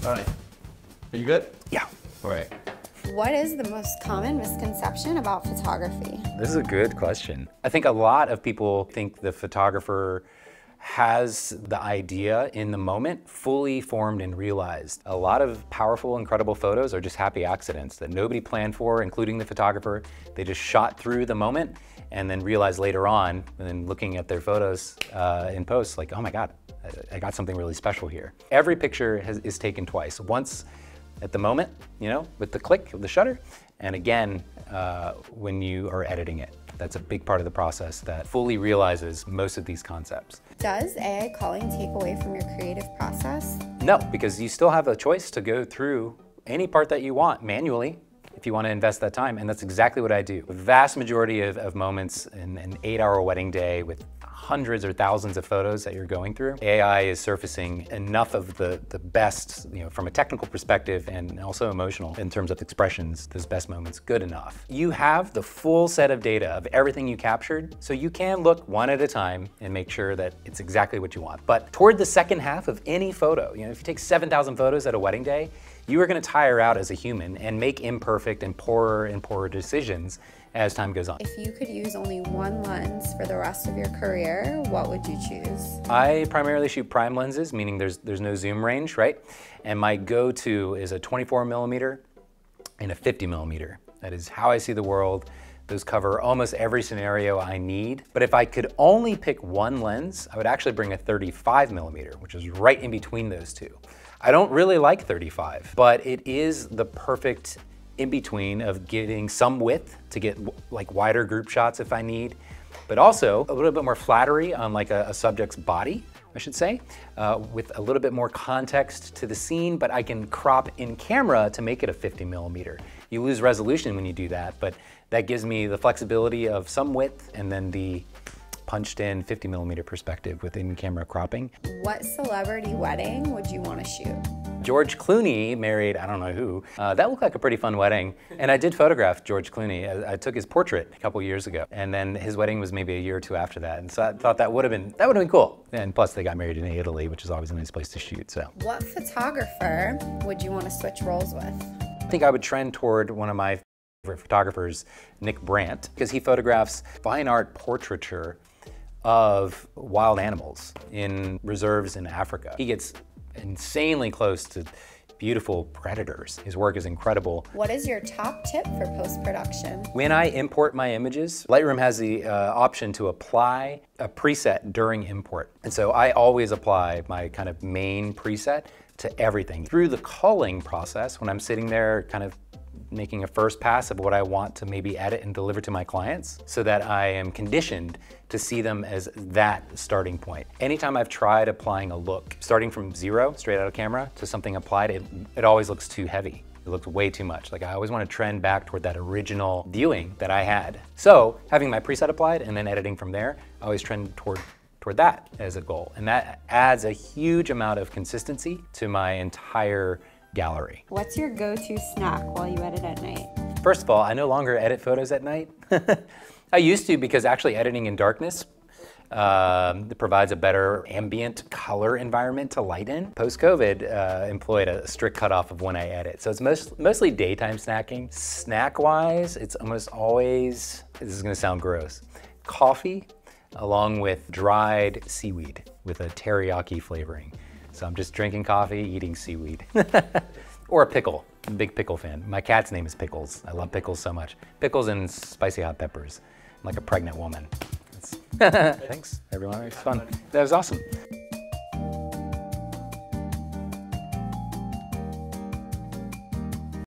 All right. Are you good? Yeah. All right. What is the most common misconception about photography? This is a good question. I think a lot of people think the photographer has the idea in the moment fully formed and realized. A lot of powerful, incredible photos are just happy accidents that nobody planned for, including the photographer. They just shot through the moment and then realized later on, and then looking at their photos in post, like, oh my God, I got something really special here. Every picture is taken twice. Once at the moment, you know, with the click of the shutter, and again, when you are editing it. That's a big part of the process that fully realizes most of these concepts. Does AI culling take away from your creative process? No, because you still have a choice to go through any part that you want manually if you want to invest that time, and that's exactly what I do. The vast majority of moments in an 8-hour wedding day with hundreds or thousands of photos that you're going through, AI is surfacing enough of the best, you know, from a technical perspective and also emotional in terms of expressions, those best moments, good enough. You have the full set of data of everything you captured, so you can look one at a time and make sure that it's exactly what you want. But toward the second half of any photo, you know, if you take 7,000 photos at a wedding day, you are going to tire out as a human and make imperfect and poorer decisions as time goes on. If you could use only one lens for the rest of your career, what would you choose? I primarily shoot prime lenses, meaning there's no zoom range, right? And my go-to is a 24mm and a 50mm. That is how I see the world. Those cover almost every scenario I need. But if I could only pick one lens, I would actually bring a 35mm, which is right in between those two. I don't really like 35, but it is the perfect in between of getting some width to get like wider group shots if I need, but also a little bit more flattery on like a subject's body, I should say, with a little bit more context to the scene, but I can crop in camera to make it a 50mm. You lose resolution when you do that, but that gives me the flexibility of some width and then the punched in 50mm perspective with in-camera cropping. What celebrity wedding would you want to shoot? George Clooney married, I don't know who. That looked like a pretty fun wedding. And I did photograph George Clooney. I took his portrait a couple years ago. And then his wedding was maybe a year or two after that. And so I thought that would have been cool. And plus they got married in Italy, which is always a nice place to shoot, so. What photographer would you want to switch roles with? I think I would trend toward one of my favorite photographers, Nick Brandt, because he photographs fine art portraiture of wild animals in reserves in Africa. He gets insanely close to beautiful predators. His work is incredible. What is your top tip for post-production? When I import my images, Lightroom has the option to apply a preset during import. And so I always apply my kind of main preset to everything. Through the culling process, when I'm sitting there kind of making a first pass of what I want to maybe edit and deliver to my clients so that I am conditioned to see them as that starting point. Anytime I've tried applying a look, starting from zero, straight out of camera, to something applied, it always looks too heavy. It looks way too much. Like I always want to trend back toward that original viewing that I had. So having my preset applied and then editing from there, I always trend toward that as a goal. And that adds a huge amount of consistency to my entire gallery. What's your go-to snack while you edit at night? First of all, I no longer edit photos at night. I used to, because actually editing in darkness provides a better ambient color environment to light in. Post-COVID, employed a strict cutoff of when I edit. So it's mostly daytime snacking. Snack-wise, it's almost always, this is gonna sound gross, coffee along with dried seaweed with a teriyaki flavoring. So I'm just drinking coffee, eating seaweed. Or a pickle. I'm a big pickle fan. My cat's name is Pickles. I love pickles so much. Pickles and spicy hot peppers. I'm like a pregnant woman. Thanks, everyone. It was fun. That was awesome.